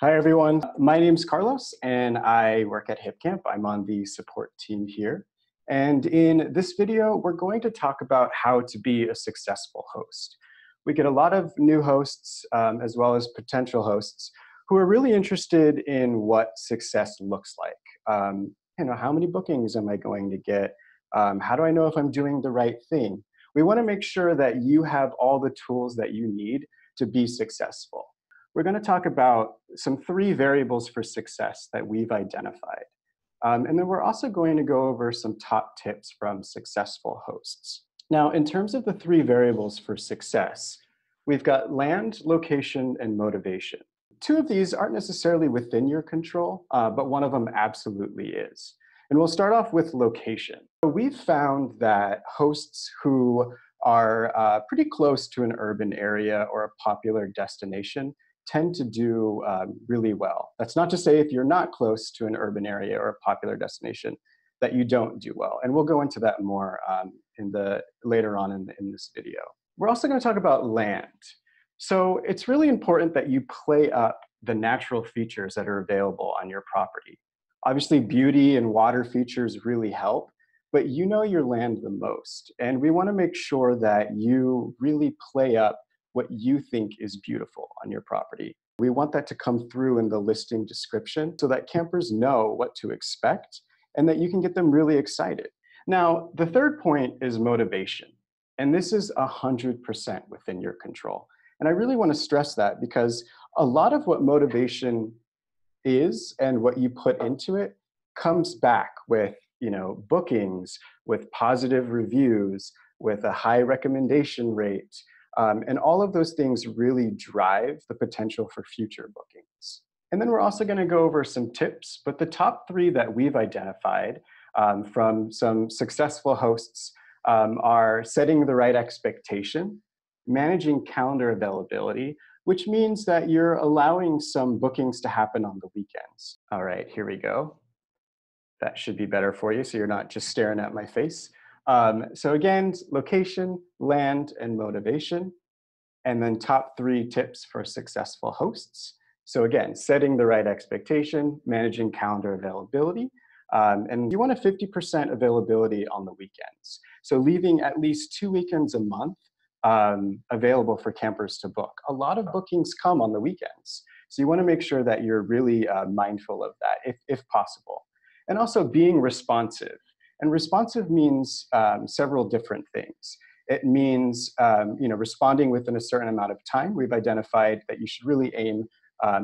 Hi, everyone. My name's Carlos, and I work at Hipcamp. I'm on the support team here. And in this video, we're going to talk about how to be a successful host. We get a lot of new hosts, as well as potential hosts, who are really interested in what success looks like. How many bookings am I going to get? How do I know if I'm doing the right thing? We want to make sure that you have all the tools that you need to be successful. We're going to talk about some 3 variables for success that we've identified. And then we're also going to go over some top tips from successful hosts. Now, in terms of the 3 variables for success, we've got land, location, and motivation. 2 of these aren't necessarily within your control, but one of them absolutely is. And we'll start off with location. So we've found that hosts who are pretty close to an urban area or a popular destination tend to do really well. That's not to say if you're not close to an urban area or a popular destination that you don't do well. And we'll go into that more later on in this video. We're also going to talk about land. So it's really important that you play up the natural features that are available on your property. Obviously, beauty and water features really help, but you know your land the most. And we want to make sure that you really play up what you think is beautiful on your property. We want that to come through in the listing description so that campers know what to expect and that you can get them really excited. Now, the third point is motivation. And this is 100% within your control. And I really want to stress that because a lot of what motivation is and what you put into it comes back with bookings, with positive reviews, with a high recommendation rate. And all of those things really drive the potential for future bookings. And then we're also going to go over some tips, but the top 3 that we've identified from some successful hosts are setting the right expectation, managing calendar availability, which means that you're allowing some bookings to happen on the weekends. All right, here we go. That should be better for you so you're not just staring at my face. So again, location, land, and motivation. And then top 3 tips for successful hosts. So again, setting the right expectation, managing calendar availability, and you want a 50% availability on the weekends. So leaving at least 2 weekends a month available for campers to book. A lot of bookings come on the weekends. So you want to make sure that you're really mindful of that if possible. And also being responsive. And responsive means several different things. It means responding within a certain amount of time. We've identified that you should really aim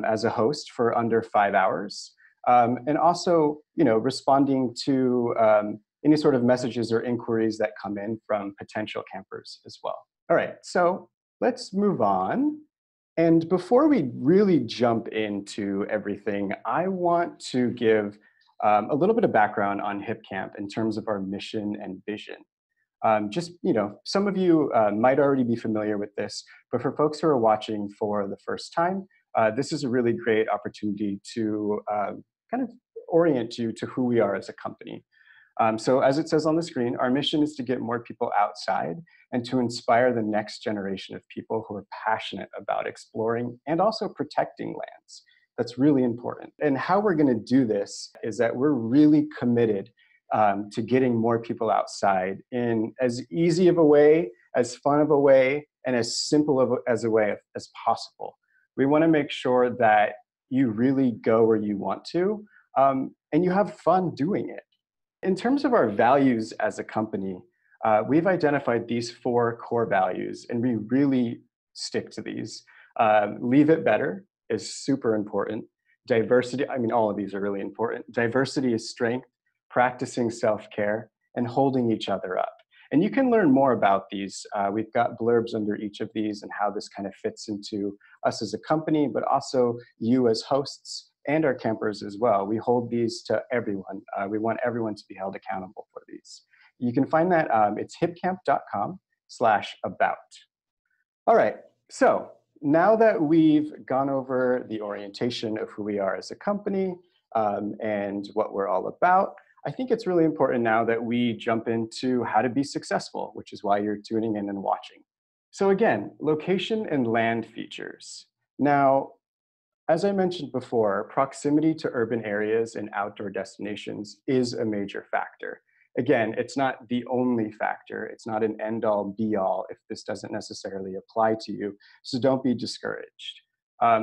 as a host for under 5 hours. And also responding to any sort of messages or inquiries that come in from potential campers as well. All right, so let's move on. And before we really jump into everything, I want to give a little bit of background on Hipcamp in terms of our mission and vision. Some of you might already be familiar with this, but for folks who are watching for the first time, this is a really great opportunity to kind of orient you to who we are as a company. So as it says on the screen, our mission is to get more people outside and to inspire the next generation of people who are passionate about exploring and also protecting lands. That's really important. And how we're going to do this is that we're really committed to getting more people outside in as easy of a way, as fun of a way, and as simple as a way as possible. We want to make sure that you really go where you want to, and you have fun doing it. In terms of our values as a company, we've identified these 4 core values, and we really stick to these. Leave it better is super important. Diversity, all of these are really important. Diversity is strength, practicing self-care, and holding each other up. And you can learn more about these. We've got blurbs under each of these and how this kind of fits into us as a company, but also you as hosts and our campers as well. We hold these to everyone. We want everyone to be held accountable for these. You can find that, it's hipcamp.com/about. All right, so now that we've gone over the orientation of who we are as a company and what we're all about, I think it's really important now that we jump into how to be successful, which is why you're tuning in and watching. So again, location and land features. Now, As I mentioned before, proximity to urban areas and outdoor destinations is a major factor. Again, it's not the only factor. It's not an end-all, be-all if this doesn't necessarily apply to you, so don't be discouraged.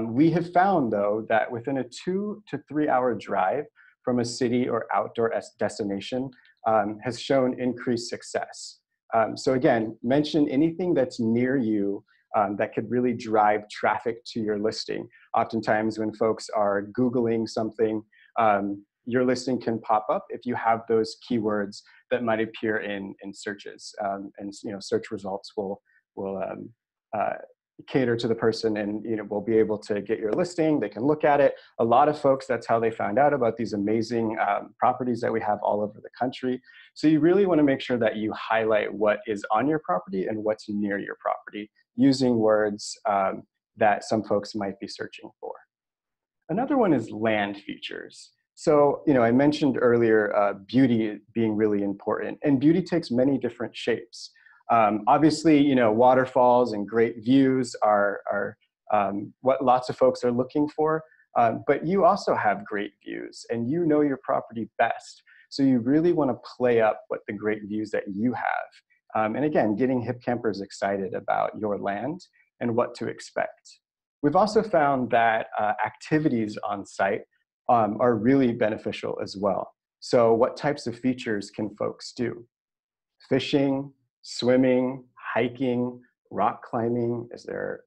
We have found, though, that within a 2 to 3 hour drive from a city or outdoor destination has shown increased success. So again, mention anything that's near you that could really drive traffic to your listing. Oftentimes when folks are Googling something, your listing can pop up if you have those keywords that might appear in searches. And search results will cater to the person, and will be able to get your listing. They can look at it. A lot of folks, that's how they found out about these amazing properties that we have all over the country. So you really want to make sure that you highlight what is on your property and what's near your property, using words that some folks might be searching for. Another one is land features. So, I mentioned earlier beauty being really important, and beauty takes many different shapes. Obviously, waterfalls and great views are what lots of folks are looking for, but you also have great views, and you know your property best. So you really want to play up what the great views that you have. And again, getting Hipcampers excited about your land and what to expect. We've also found that activities on site are really beneficial as well. So what types of features can folks do? Fishing, swimming, hiking, rock climbing? Is there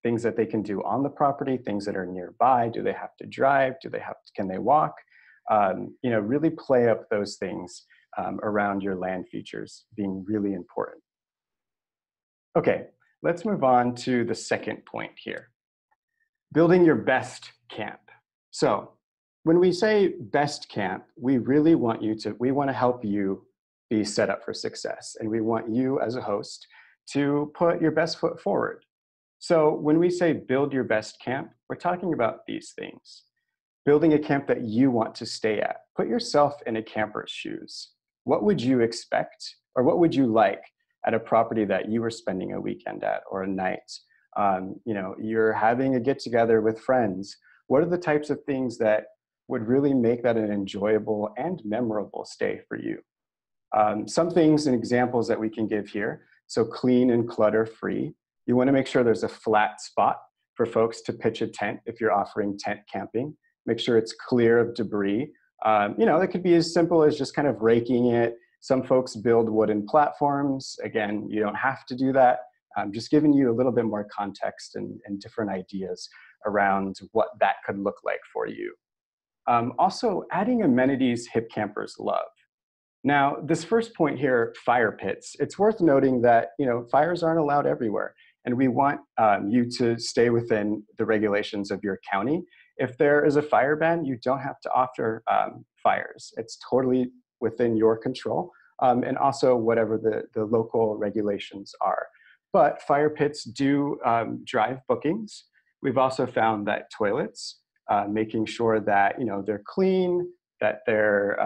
things that they can do on the property, things that are nearby? Do they have to drive? Can they walk? Really play up those things around your land features being really important. Okay, let's move on to the second point here. Building your best camp. So when we say best camp, we really want to help you be set up for success. And we want you as a host to put your best foot forward. So when we say build your best camp, we're talking about these things. Building a camp that you want to stay at. Put yourself in a camper's shoes. What would you expect, or what would you like at a property that you were spending a weekend at or a night? You're having a get-together with friends. What are the types of things that would really make that an enjoyable and memorable stay for you? Some things and examples that we can give here. So clean and clutter-free. You want to make sure there's a flat spot for folks to pitch a tent if you're offering tent camping. Make sure it's clear of debris. It could be as simple as just kind of raking it. Some folks build wooden platforms. Again, you don't have to do that. I'm just giving you a little bit more context and different ideas around what that could look like for you. Also, adding amenities Hipcampers love. Now, this first point here, fire pits, it's worth noting that fires aren't allowed everywhere, and we want you to stay within the regulations of your county. If there is a fire ban, you don't have to offer fires. It's totally within your control, and also whatever the local regulations are. But fire pits do drive bookings. We've also found that toilets, making sure that they're clean, that they're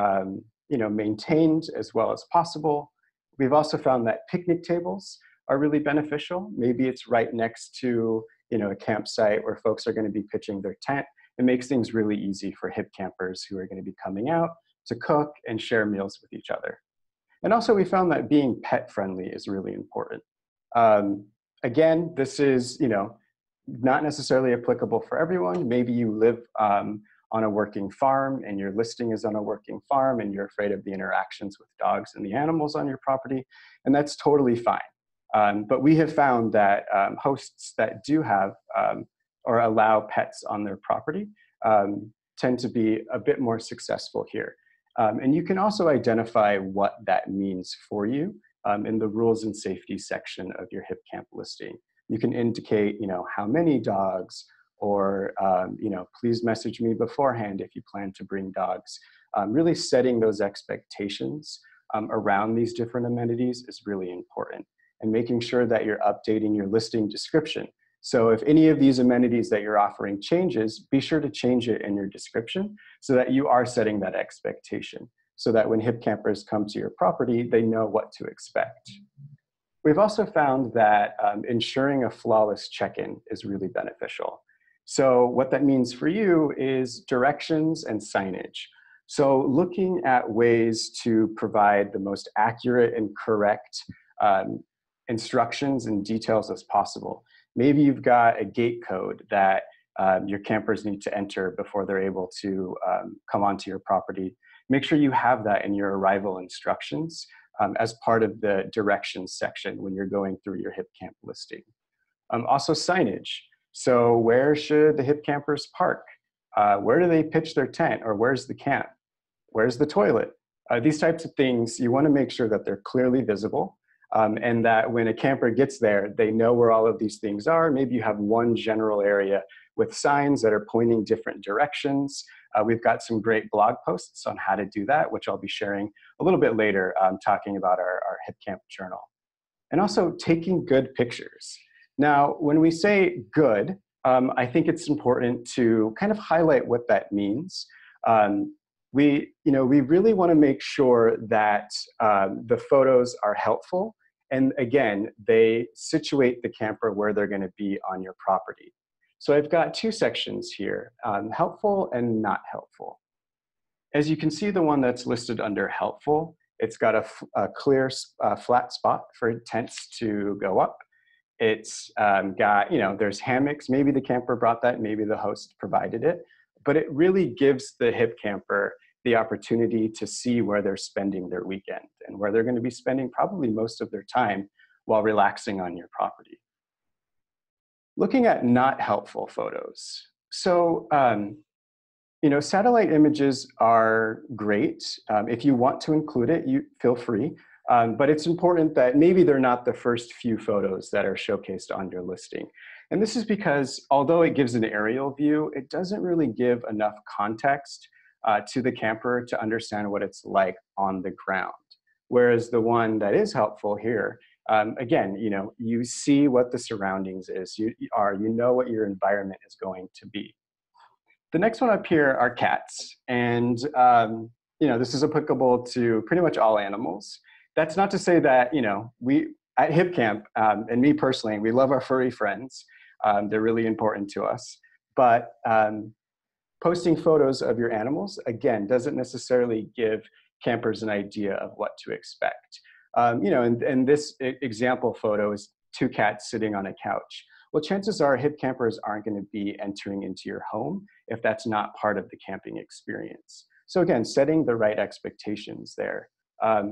maintained as well as possible. We've also found that picnic tables are really beneficial. Maybe it's right next to a campsite where folks are going to be pitching their tent. It makes things really easy for Hipcampers who are going to be coming out to cook and share meals with each other. And also we found that being pet friendly is really important. Again, this is not necessarily applicable for everyone. Maybe you live on a working farm and your listing is on a working farm and you're afraid of the interactions with dogs and the animals on your property, and that's totally fine. But we have found that hosts that do have or allow pets on their property tend to be a bit more successful here. And you can also identify what that means for you in the rules and safety section of your Hipcamp listing. You can indicate, how many dogs, or please message me beforehand if you plan to bring dogs. Really setting those expectations around these different amenities is really important, and making sure that you're updating your listing description. So if any of these amenities that you're offering changes, be sure to change it in your description so that you are setting that expectation, so that when Hipcampers come to your property, they know what to expect. We've also found that ensuring a flawless check-in is really beneficial. So what that means for you is directions and signage. So looking at ways to provide the most accurate and correct instructions and details as possible. Maybe you've got a gate code that your campers need to enter before they're able to come onto your property. Make sure you have that in your arrival instructions as part of the directions section when you're going through your Hipcamp listing. Also signage. So where should the Hipcampers park? Where do they pitch their tent, or where's the camp? Where's the toilet? These types of things, you want to make sure that they're clearly visible and that when a camper gets there, they know where all of these things are. Maybe you have one general area with signs that are pointing different directions. We've got some great blog posts on how to do that, which I'll be sharing a little bit later, talking about our Hipcamp journal. And also taking good pictures. Now, when we say good, I think it's important to kind of highlight what that means. We really want to make sure that the photos are helpful. And again, they situate the camper where they're going to be on your property. So I've got two sections here, helpful and not helpful. As you can see, the one that's listed under helpful, it's got a clear flat spot for tents to go up. It's got, there's hammocks. Maybe the camper brought that, maybe the host provided it, but it really gives the hip camper the opportunity to see where they're spending their weekend and where they're going to be spending probably most of their time while relaxing on your property. Looking at not helpful photos. So, satellite images are great. If you want to include it, you feel free. But it's important that maybe they're not the first few photos that are showcased on your listing. And this is because although it gives an aerial view, it doesn't really give enough context to the camper to understand what it's like on the ground. Whereas the one that is helpful here, again, you see what the surroundings is. You know what your environment is going to be. The next one up here are cats. And this is applicable to pretty much all animals. That's not to say that, we at Hipcamp, and me personally, we love our furry friends. They're really important to us. But posting photos of your animals, again, doesn't necessarily give campers an idea of what to expect. And this example photo is two cats sitting on a couch. Well, chances are Hipcampers aren't going to be entering into your home if that's not part of the camping experience. So again, setting the right expectations there.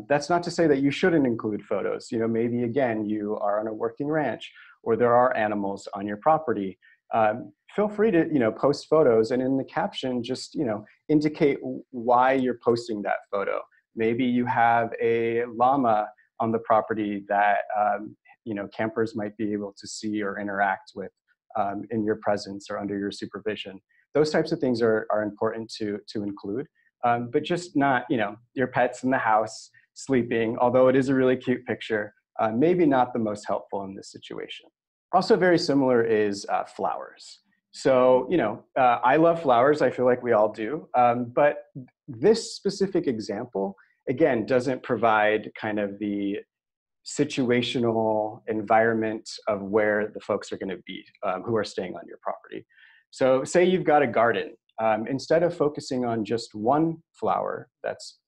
That's not to say that you shouldn't include photos. Maybe again, you are on a working ranch or there are animals on your property. Feel free to, post photos, and in the caption, just, indicate why you're posting that photo. Maybe you have a llama on the property that, campers might be able to see or interact with in your presence or under your supervision. Those types of things are important to include. But just not, your pets in the house sleeping, although it is a really cute picture, maybe not the most helpful in this situation. Also very similar is flowers. So, I love flowers. I feel like we all do. But this specific example, again, doesn't provide kind of the situational environment of where the folks are going to be who are staying on your property. So say you've got a garden. Instead of focusing on just one flower that's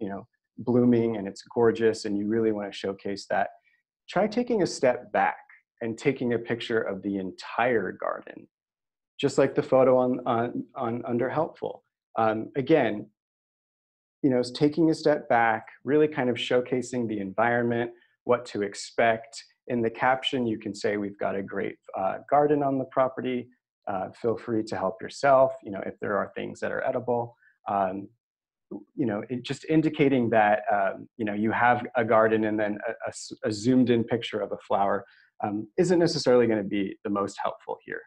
blooming and it's gorgeous and you really want to showcase that, try taking a step back and taking a picture of the entire garden, just like the photo on under helpful. Again, taking a step back, really kind of showcasing the environment, what to expect. In the caption, you can say we've got a great garden on the property. Feel free to help yourself, if there are things that are edible. Just indicating that, you have a garden and then a zoomed in picture of a flower isn't necessarily going to be the most helpful here.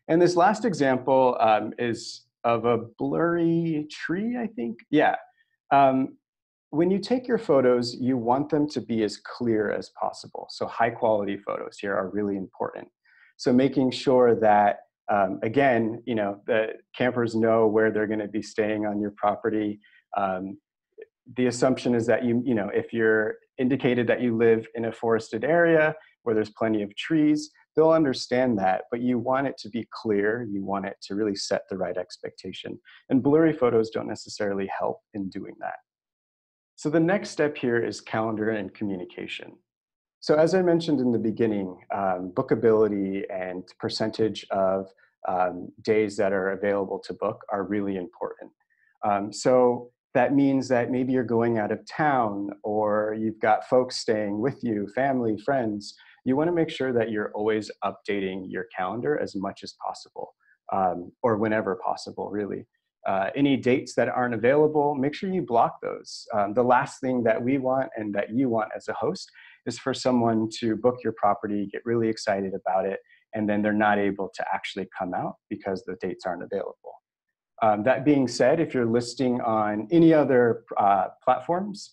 And this last example is of a blurry tree, I think. Yeah. When you take your photos, you want them to be as clear as possible. So high quality photos here are really important. So making sure that, again, the campers know where they're going to be staying on your property. The assumption is that if you're indicated that you live in a forested area where there's plenty of trees, they'll understand that, but you want it to be clear. You want it to really set the right expectation. And blurry photos don't necessarily help in doing that. So the next step here is calendar and communication. So as I mentioned in the beginning, bookability and percentage of days that are available to book are really important. So that means that maybe you're going out of town or you've got folks staying with you, family, friends. You want to make sure that you're always updating your calendar as much as possible, or whenever possible, really. Any dates that aren't available, make sure you block those. The last thing that we want and that you want as a host is for someone to book your property, get really excited about it, and then they're not able to actually come out because the dates aren't available. That being said, if you're listing on any other platforms,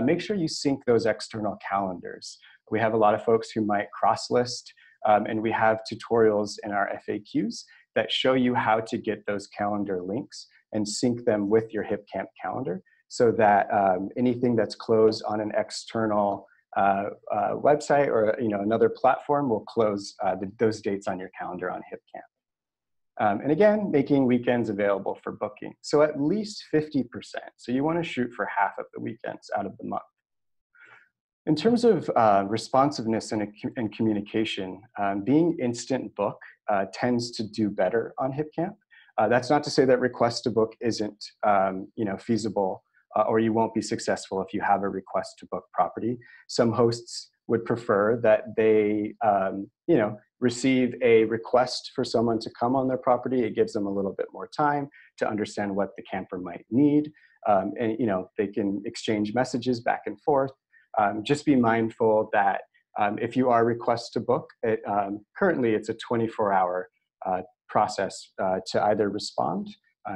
make sure you sync those external calendars. We have a lot of folks who might cross-list, and we have tutorials in our FAQs that show you how to get those calendar links and sync them with your Hipcamp calendar so that anything that's closed on an external website or another platform will close those dates on your calendar on Hipcamp. And again, making weekends available for booking. So at least 50%. So you want to shoot for half of the weekends out of the month. In terms of responsiveness and communication, being instant book tends to do better on Hipcamp. That's not to say that request to book isn't feasible or you won't be successful if you have a request to book property. Some hosts would prefer that they receive a request for someone to come on their property. It gives them a little bit more time to understand what the camper might need. And they can exchange messages back and forth. Just be mindful that if you are request to book, currently it's a 24-hour process to either respond,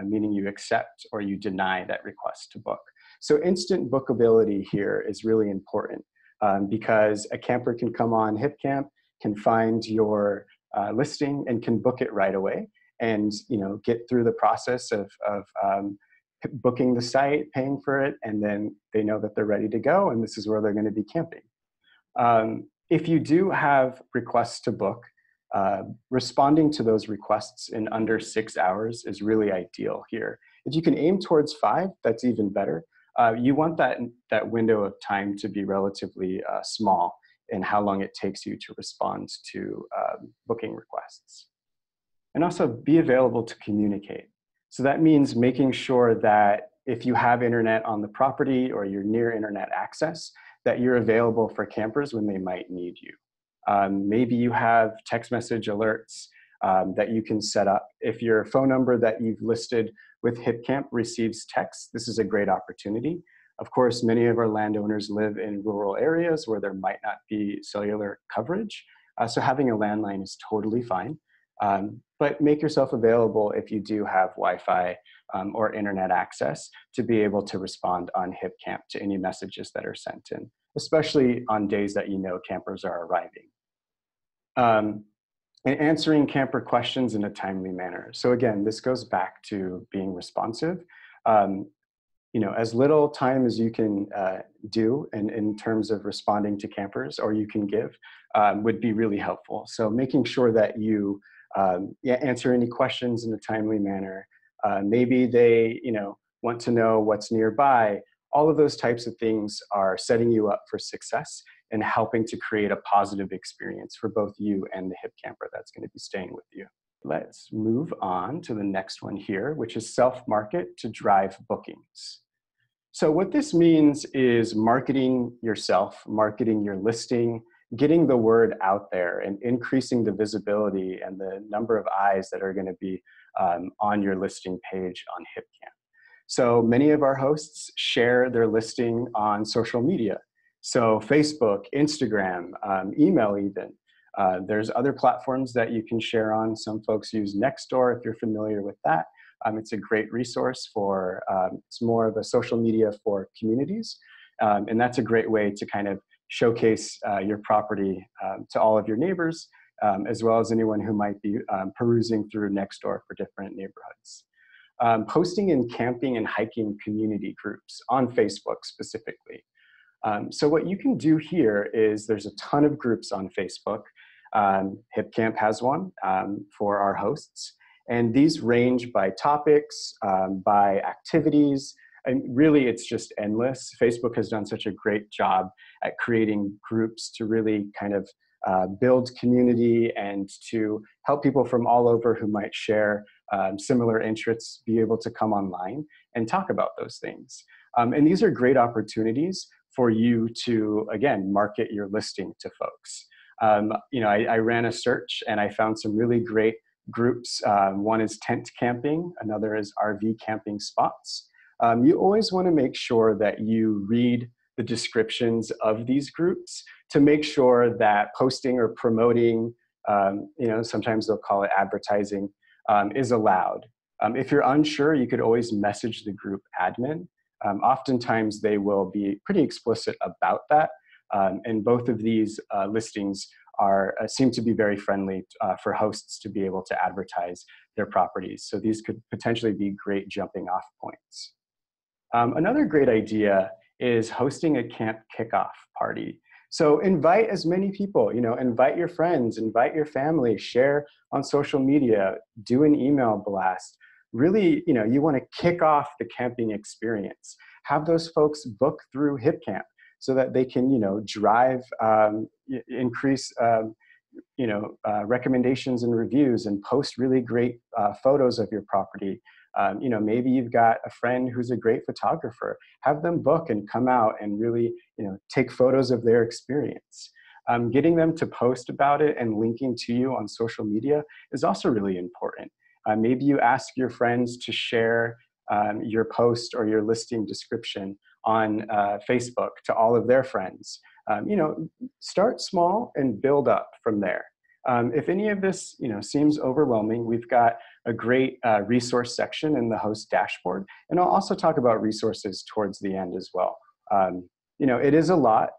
meaning you accept or you deny that request to book. So instant bookability here is really important because a camper can come on Hipcamp, can find your listing and can book it right away and get through the process of booking the site, paying for it, and then they know that they're ready to go and this is where they're going to be camping. If you do have requests to book, responding to those requests in under 6 hours is really ideal here. If you can aim towards 5, that's even better. You want that window of time to be relatively small in how long it takes you to respond to booking requests. And also be available to communicate. So that means making sure that if you have internet on the property or you're near internet access, that you're available for campers when they might need you. Maybe you have text message alerts that you can set up. If your phone number that you've listed with Hipcamp receives text, this is a great opportunity. Of course, many of our landowners live in rural areas where there might not be cellular coverage. So having a landline is totally fine. But make yourself available if you do have Wi-Fi or internet access to be able to respond on Hipcamp to any messages that are sent in, especially on days that campers are arriving. And answering camper questions in a timely manner. So again, this goes back to being responsive. As little time as you can do in terms of responding to campers or you can give would be really helpful. So making sure that you answer any questions in a timely manner. Maybe they want to know what's nearby. All of those types of things are setting you up for success and helping to create a positive experience for both you and the Hipcamper that's going to be staying with you. Let's move on to the next one here, which is self-market to drive bookings. So what this means is marketing yourself, marketing your listing, getting the word out there and increasing the visibility and the number of eyes that are going to be on your listing page on Hipcamp. So many of our hosts share their listing on social media. So Facebook, Instagram, email even. There's other platforms that you can share on. Some folks use Nextdoor if you're familiar with that. It's a great resource for, it's more of a social media for communities. And that's a great way to kind of showcase your property to all of your neighbors, as well as anyone who might be perusing through Nextdoor for different neighborhoods. Posting in camping and hiking community groups on Facebook specifically. So what you can do here is there's a ton of groups on Facebook. Hipcamp has one for our hosts. And these range by topics, by activities, and really it's just endless. Facebook has done such a great job at creating groups to really kind of build community and to help people from all over who might share similar interests be able to come online and talk about those things. And these are great opportunities for you to, again, market your listing to folks. I ran a search and I found some really great groups. One is tent camping, another is RV camping spots. You always want to make sure that you read the descriptions of these groups to make sure that posting or promoting, sometimes they'll call it advertising, is allowed. If you're unsure, you could always message the group admin. Oftentimes they will be pretty explicit about that. And both of these listings seem to be very friendly for hosts to be able to advertise their properties. So these could potentially be great jumping off points. Another great idea is hosting a camp kickoff party. So invite as many people, invite your friends, invite your family, share on social media, do an email blast. Really, you want to kick off the camping experience. Have those folks book through Hipcamp so that they can, drive, increase, recommendations and reviews and post really great photos of your property. Maybe you've got a friend who's a great photographer. Have them book and come out and really, take photos of their experience. Getting them to post about it and linking to you on social media is also really important. Maybe you ask your friends to share your post or your listing description on Facebook to all of their friends. Start small and build up from there. If any of this seems overwhelming, we've got a great resource section in the host dashboard. And I'll also talk about resources towards the end as well. It is a lot,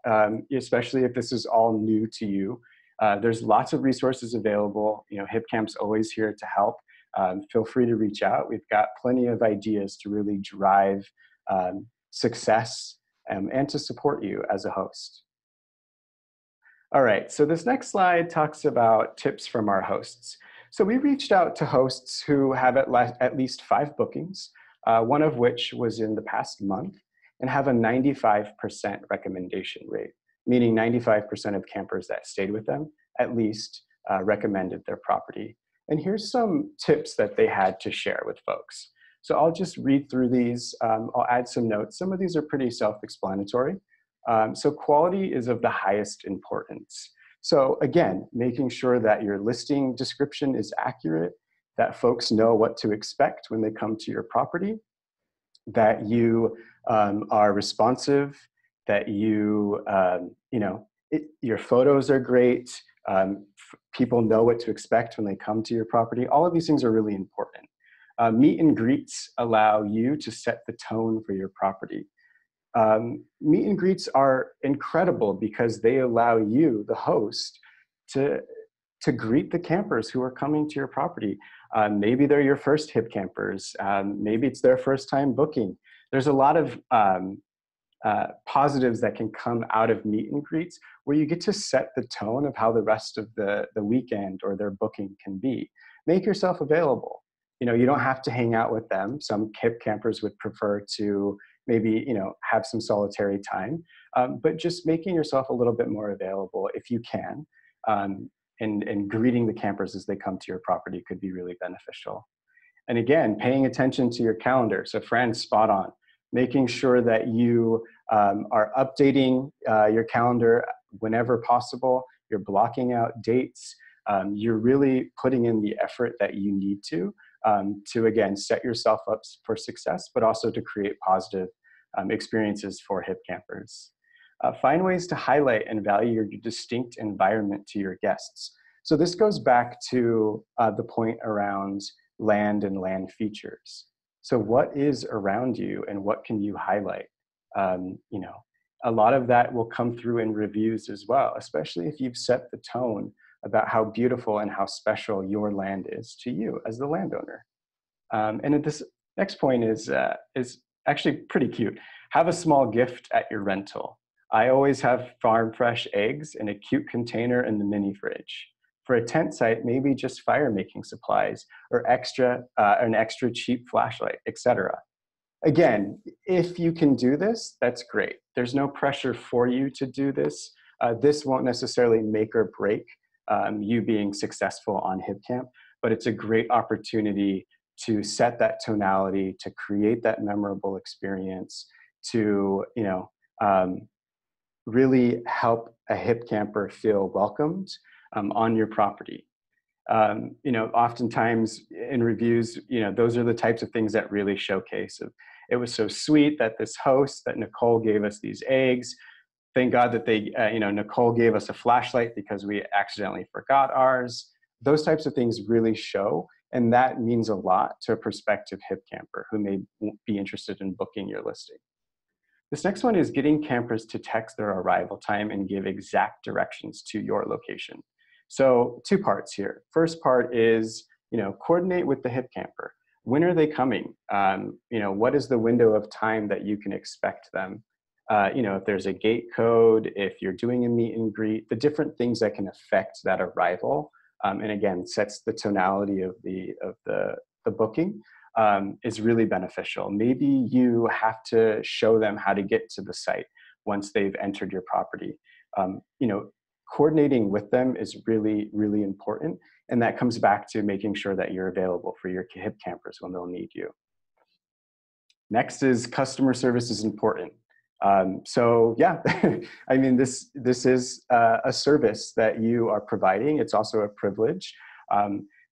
especially if this is all new to you. There's lots of resources available. Hipcamp's always here to help. Feel free to reach out. We've got plenty of ideas to really drive success and to support you as a host. All right, so this next slide talks about tips from our hosts. So we reached out to hosts who have at least 5 bookings, one of which was in the past month, and have a 95% recommendation rate, meaning 95% of campers that stayed with them at least recommended their property. And here's some tips that they had to share with folks. So I'll just read through these. I'll add some notes. Some of these are pretty self-explanatory. So quality is of the highest importance. So again, making sure that your listing description is accurate, that folks know what to expect when they come to your property, that you are responsive, that your photos are great, people know what to expect when they come to your property. All of these things are really important. Meet and greets allow you to set the tone for your property. Meet and greets are incredible because they allow you, the host, to greet the campers who are coming to your property. Maybe they're your first Hipcampers. Maybe it's their first time booking. There's a lot of positives that can come out of meet and greets where you get to set the tone of how the rest of the weekend or their booking can be. Make yourself available. You don't have to hang out with them. Some Hipcampers would prefer to maybe have some solitary time, but just making yourself a little bit more available if you can, and greeting the campers as they come to your property could be really beneficial. And again, paying attention to your calendar. So Fran's spot on. Making sure that you are updating your calendar whenever possible. You're blocking out dates. You're really putting in the effort that you need to again, set yourself up for success, but also to create positive experiences for Hipcampers. Find ways to highlight and value your distinct environment to your guests. So this goes back to the point around land and land features. So what is around you and what can you highlight? A lot of that will come through in reviews as well, especially if you've set the tone about how beautiful and how special your land is to you as the landowner. And this next point is actually pretty cute. Have a small gift at your rental. I always have farm fresh eggs in a cute container in the mini fridge. For a tent site, maybe just fire making supplies or an extra cheap flashlight, etc. Again, if you can do this, that's great. There's no pressure for you to do this. This won't necessarily make or break you being successful on Hipcamp, but it's a great opportunity to set that tonality, to create that memorable experience, to really help a Hipcamper feel welcomed on your property. Oftentimes in reviews, those are the types of things that really showcase of, it was so sweet that this host, that Nicole gave us these eggs. Thank God that Nicole gave us a flashlight because we accidentally forgot ours. Those types of things really show, and that means a lot to a prospective Hipcamper who may be interested in booking your listing. This next one is getting campers to text their arrival time and give exact directions to your location. So 2 parts here. First part is, coordinate with the Hipcamper. When are they coming? What is the window of time that you can expect them? If there's a gate code, if you're doing a meet and greet, the different things that can affect that arrival, and again, sets the tonality of the booking, is really beneficial. Maybe you have to show them how to get to the site once they've entered your property. Coordinating with them is really, really important. And that comes back to making sure that you're available for your Hipcampers when they'll need you. Next is customer service is important. So yeah, I mean, this is a service that you are providing. It's also a privilege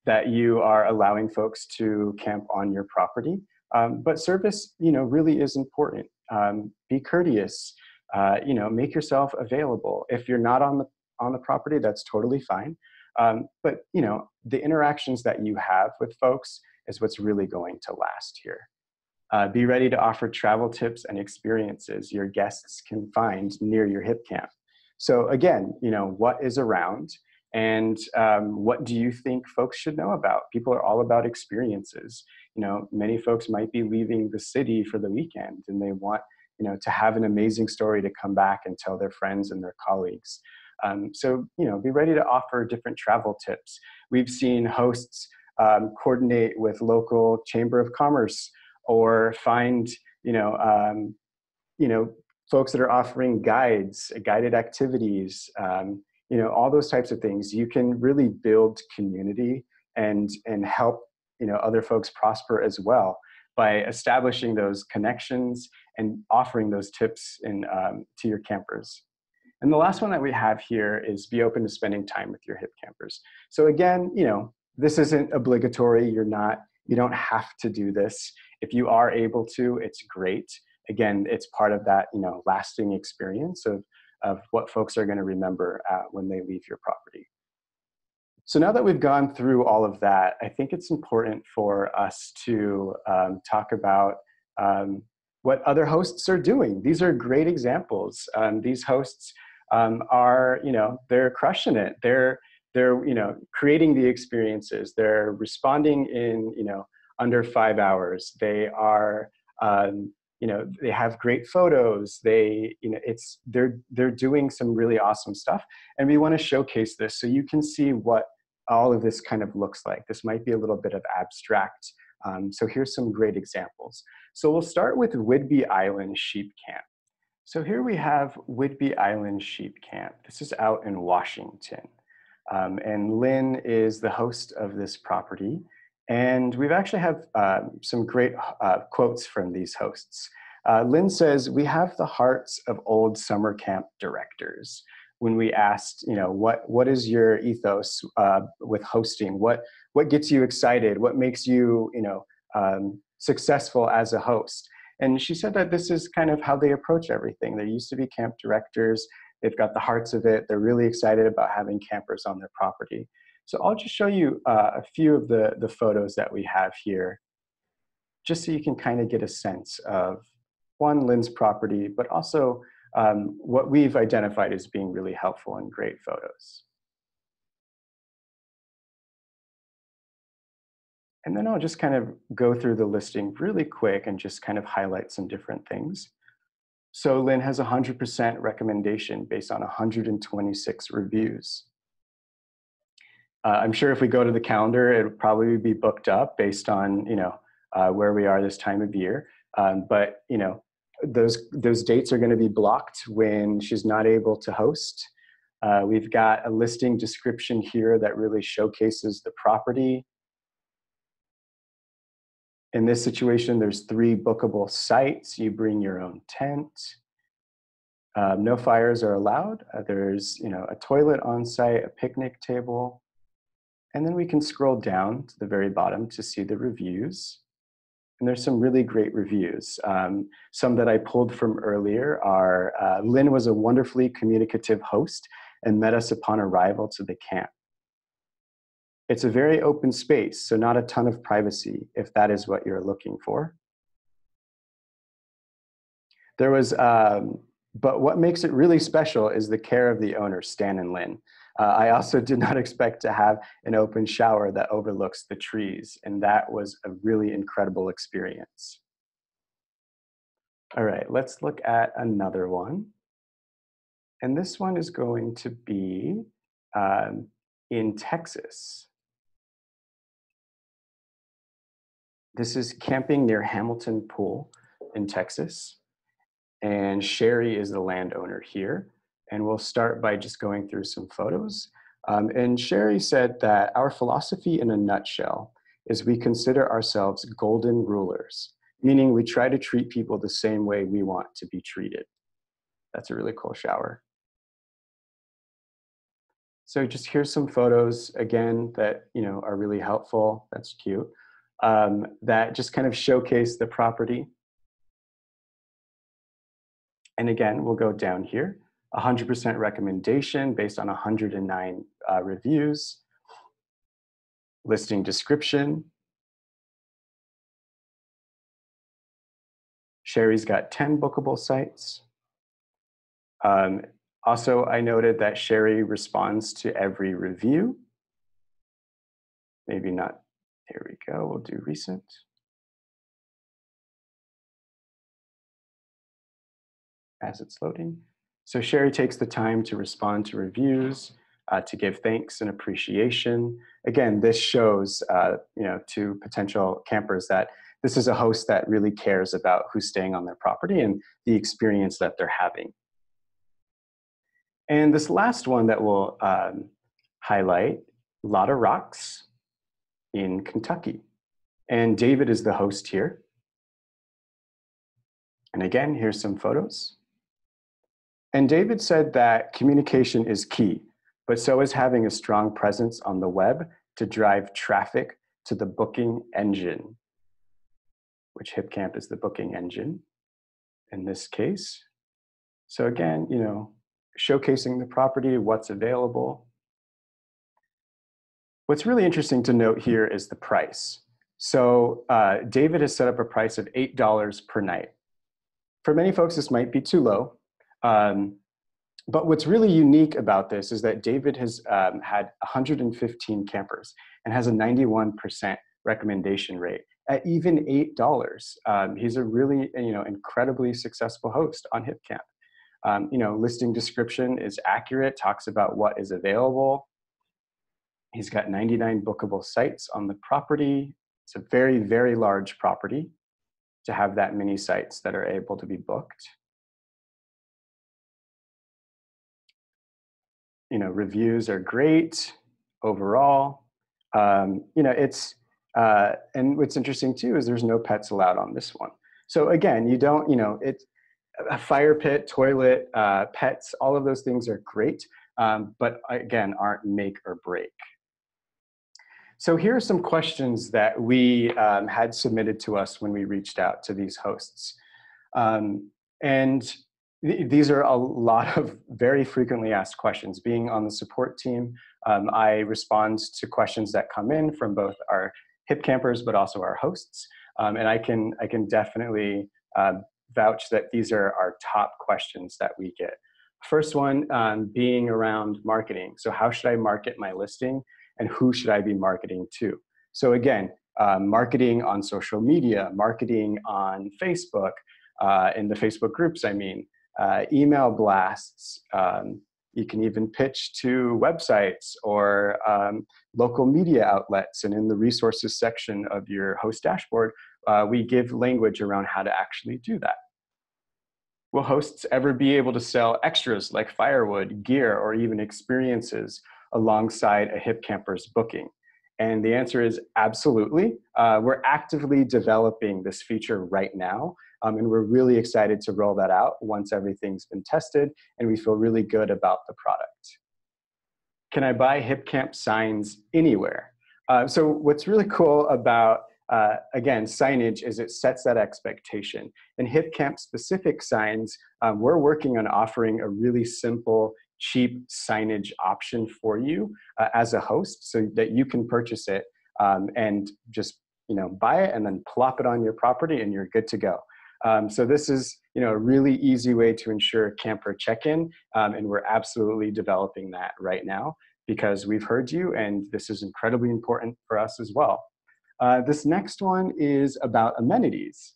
that you are allowing folks to camp on your property. But service, really is important. Be courteous. Make yourself available. If you're not on the property, that's totally fine. But the interactions that you have with folks is what's really going to last here. Be ready to offer travel tips and experiences your guests can find near your Hipcamp. So again, what is around, and what do you think folks should know about? People are all about experiences. Many folks might be leaving the city for the weekend, and they want to have an amazing story to come back and tell their friends and their colleagues. So be ready to offer different travel tips. We've seen hosts coordinate with local chamber of commerce, or find folks that are offering guides, guided activities, all those types of things. You can really build community and help other folks prosper as well by establishing those connections and offering those tips to your campers. And the last one that we have here is be open to spending time with your Hipcampers. So again, this isn't obligatory. You don't have to do this. If you are able to, it's great. Again, it's part of that lasting experience of what folks are going to remember when they leave your property. So now that we've gone through all of that, I think it's important for us to talk about what other hosts are doing. These are great examples. These hosts are, they're crushing it. They're creating the experiences. They're responding in, under 5 hours. They are, they have great photos. They're doing some really awesome stuff. And we want to showcase this so you can see what all of this kind of looks like. This might be a little bit of abstract. So here's some great examples. So we'll start with Whidbey Island Sheep Camp. So here we have Whidbey Island Sheep Camp. This is out in Washington. And Lynn is the host of this property. And we've actually have some great quotes from these hosts. Lynn says, "We have the hearts of old summer camp directors." When we asked, what is your ethos with hosting? What gets you excited? What makes you, successful as a host? And she said that this is kind of how they approach everything. They used to be camp directors. They've got the hearts of it. They're really excited about having campers on their property. So I'll just show you a few of the photos that we have here, just so you can kind of get a sense of, one, Lynn's property, but also what we've identified as being really helpful and great photos. And then I'll just kind of go through the listing really quick and just kind of highlight some different things. So Lynn has 100% recommendation based on 126 reviews. I'm sure if we go to the calendar, it would probably be booked up based on, where we are this time of year. But, those dates are going to be blocked when she's not able to host. We've got a listing description here that really showcases the property. In this situation, there's 3 bookable sites. You bring your own tent. No fires are allowed. There's, a toilet on site, a picnic table. And then we can scroll down to the very bottom to see the reviews. And there's some really great reviews. Some that I pulled from earlier are, Lynn was a wonderfully communicative host and met us upon arrival to the camp. It's a very open space, so not a ton of privacy, if that is what you're looking for. There was, but what makes it really special is the care of the owners, Stan and Lynn. I also did not expect to have an open shower that overlooks the trees, and that was a really incredible experience. All right, let's look at another one. And this one is going to be in Texas. This is camping near Hamilton Pool in Texas. And Sherry is the landowner here. And we'll start by just going through some photos. And Sherry said that our philosophy in a nutshell is we consider ourselves golden rulers, meaning we try to treat people the same way we want to be treated. That's a really cool shower. So just here's some photos, again, that are really helpful. That's cute. That just kind of showcase the property. And again, we'll go down here. 100% recommendation based on 109 reviews. Listing description. Sherry's got 10 bookable sites. Also, I noted that Sherry responds to every review. Maybe not, here we go, we'll do recent. As it's loading. So Sherry takes the time to respond to reviews, to give thanks and appreciation. Again, this shows to potential campers that this is a host that really cares about who's staying on their property and the experience that they're having. And this last one that we'll highlight, Lotta Rocks in Kentucky. And David is the host here. And again, here's some photos. And David said that communication is key, but so is having a strong presence on the web to drive traffic to the booking engine, which Hipcamp is the booking engine in this case. So again, showcasing the property, what's available. What's really interesting to note here is the price. So David has set up a price of $8 per night. For many folks, this might be too low. But what's really unique about this is that David has had 115 campers and has a 91% recommendation rate at even $8. He's a really, incredibly successful host on Hipcamp. Listing description is accurate, talks about what is available. He's got 99 bookable sites on the property. It's a very, very large property to have that many sites that are able to be booked. Reviews are great overall. It's, and what's interesting too is there's no pets allowed on this one. So again, you don't, it's a fire pit, toilet, pets, all of those things are great, but again, aren't make or break. So here are some questions that we had submitted to us when we reached out to these hosts. And these are a lot of very frequently asked questions. Being on the support team, I respond to questions that come in from both our Hipcampers, but also our hosts. And I can definitely vouch that these are our top questions that we get. First one being around marketing. So how should I market my listing and who should I be marketing to? So again, marketing on social media, marketing on Facebook, in the Facebook groups, email blasts, You can even pitch to websites or local media outlets. And in the resources section of your host dashboard, we give language around how to actually do that. Will hosts ever be able to sell extras like firewood, gear, or even experiences alongside a Hipcampers booking? And the answer is absolutely. We're actively developing this feature right now, and we're really excited to roll that out once everything's been tested and we feel really good about the product. Can I buy Hipcamp signs anywhere? So what's really cool about again, signage is it sets that expectation. And Hipcamp specific signs, we're working on offering a really simple, cheap signage option for you as a host so that you can purchase it and just buy it and then plop it on your property and you're good to go. So this is a really easy way to ensure camper check-in, and we're absolutely developing that right now because we've heard you and this is incredibly important for us as well. This next one is about amenities.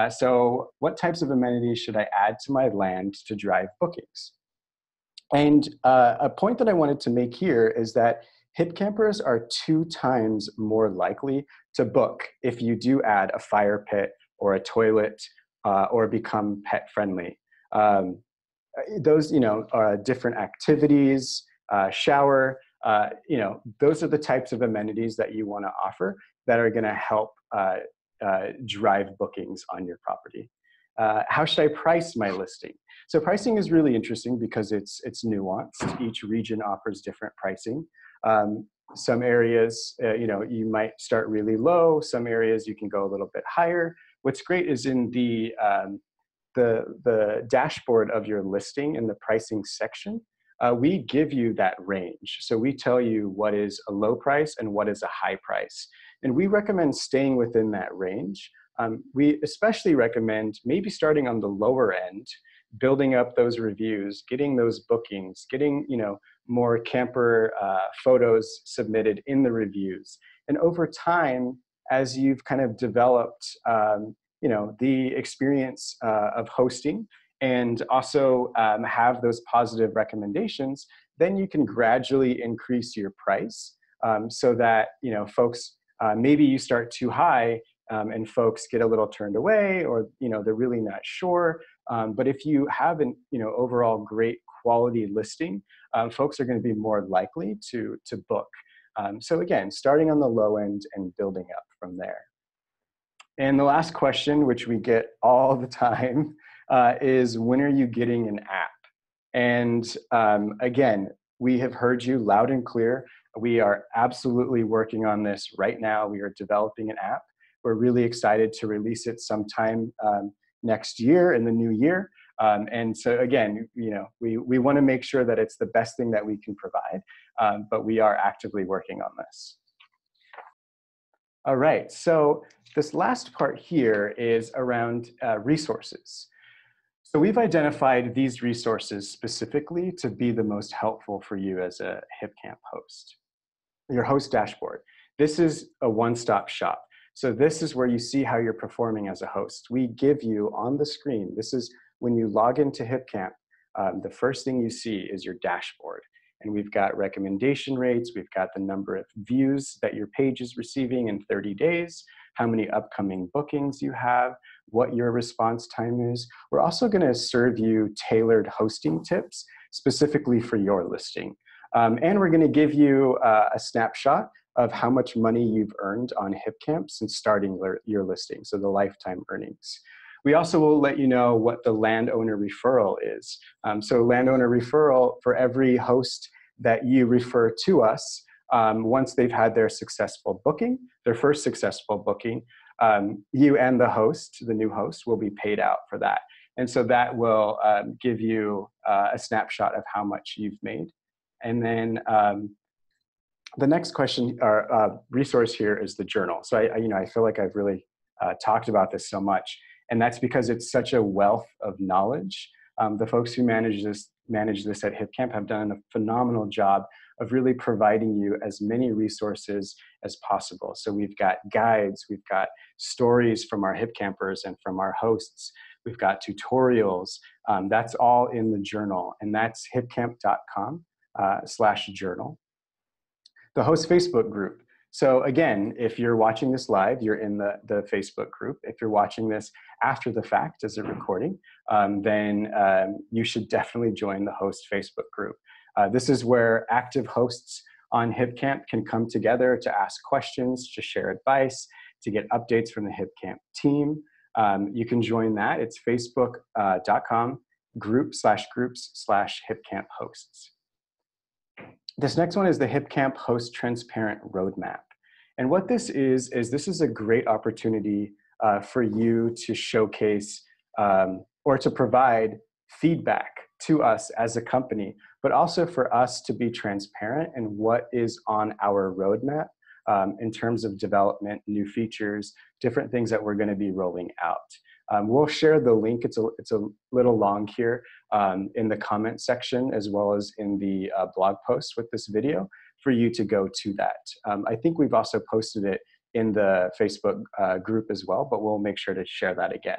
So what types of amenities should I add to my land to drive bookings? And a point that I wanted to make here is that Hipcampers are 2 times more likely to book if you do add a fire pit or a toilet or become pet friendly. Those are different activities, shower, those are the types of amenities that you want to offer that are going to help drive bookings on your property. How should I price my listing? So pricing is really interesting because it's nuanced. Each region offers different pricing. Some areas, you might start really low. Some areas you can go a little bit higher. What's great is in the dashboard of your listing in the pricing section, we give you that range. So we tell you what is a low price and what is a high price. And we recommend staying within that range. We especially recommend maybe starting on the lower end, building up those reviews, getting those bookings, getting more camper photos submitted in the reviews. And over time, as you've kind of developed the experience of hosting and also have those positive recommendations, then you can gradually increase your price so that folks, maybe you start too high and folks get a little turned away or they're really not sure. But if you have an overall great quality listing, folks are going to be more likely to book. So again, starting on the low end and building up from there. And the last question, which we get all the time, is when are you getting an app? And again, we have heard you loud and clear. We are absolutely working on this right now. We are developing an app. We're really excited to release it sometime next year in the new year. And so again, we want to make sure that it's the best thing that we can provide, but we are actively working on this. All right, so this last part here is around resources. So we've identified these resources specifically to be the most helpful for you as a Hipcamp host. Your host dashboard. This is a one-stop shop. So this is where you see how you're performing as a host. We give you on the screen, this is when you log into Hipcamp, the first thing you see is your dashboard. And we've got recommendation rates, we've got the number of views that your page is receiving in 30 days, how many upcoming bookings you have, what your response time is. We're also going to serve you tailored hosting tips specifically for your listing. And we're going to give you a snapshot of how much money you've earned on Hipcamp since starting your listing, so the lifetime earnings. We also will let you know what the landowner referral is. So landowner referral, for every host that you refer to us, once they've had their successful booking, their first successful booking, you and the host, the new host, will be paid out for that. And so that will give you a snapshot of how much you've made. And then the next question or resource here is the journal. So I feel like I've really talked about this so much, and that's because it's such a wealth of knowledge. The folks who manage this at Hipcamp have done a phenomenal job of really providing you as many resources as possible. So we've got guides, we've got stories from our Hipcampers and from our hosts, we've got tutorials. That's all in the journal, and that's hipcamp.com/journal. The host Facebook group. So again, if you're watching this live, you're in the Facebook group. If you're watching this after the fact as a recording, then you should definitely join the host Facebook group. This is where active hosts on Hipcamp can come together to ask questions, to share advice, to get updates from the Hipcamp team. You can join that. It's facebook.com/groups/Hipcamp hosts. This next one is the Hipcamp Host Transparent Roadmap. And what this is this is a great opportunity for you to showcase or to provide feedback to us as a company, but also for us to be transparent in what is on our roadmap in terms of development, new features, different things that we're going to be rolling out. We'll share the link. It's a little long here in the comment section, as well as in the blog post with this video for you to go to that. I think we've also posted it in the Facebook group as well, but we'll make sure to share that again.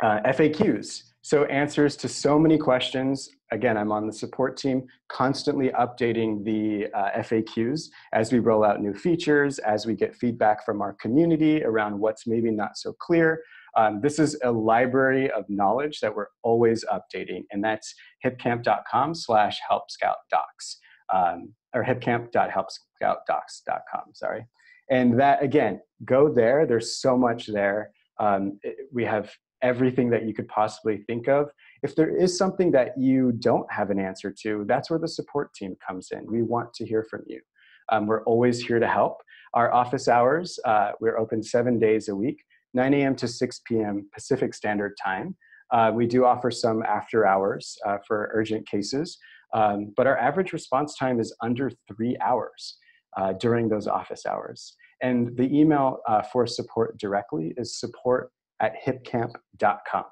FAQs, so answers to so many questions. Again, I'm on the support team, constantly updating the FAQs as we roll out new features, as we get feedback from our community around what's maybe not so clear. This is a library of knowledge that we're always updating, and that's hipcamp.com/helpscoutdocs, or hipcamp.helpscoutdocs.com, sorry. And that, again, go there. There's so much there. We have everything that you could possibly think of. If there is something that you don't have an answer to, that's where the support team comes in. We want to hear from you. We're always here to help. Our office hours, we're open 7 days a week, 9 a.m. to 6 p.m. Pacific Standard Time. We do offer some after hours for urgent cases, but our average response time is under 3 hours during those office hours. And the email for support directly is support@hipcamp.com.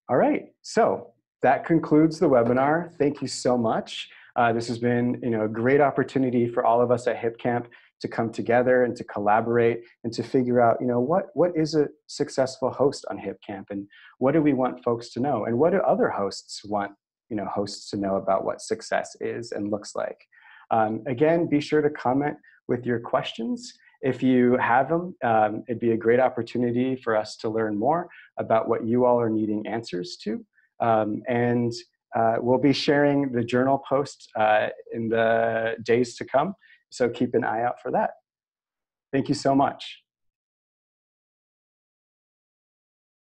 All right, so that concludes the webinar. Thank you so much. This has been a great opportunity for all of us at Hipcamp to come together and to collaborate and to figure out what is a successful host on Hipcamp, and what do we want folks to know, and what do other hosts want hosts to know about what success is and looks like. Again, be sure to comment with your questions. If you have them, it'd be a great opportunity for us to learn more about what you all are needing answers to. We'll be sharing the journal post in the days to come, so keep an eye out for that. Thank you so much.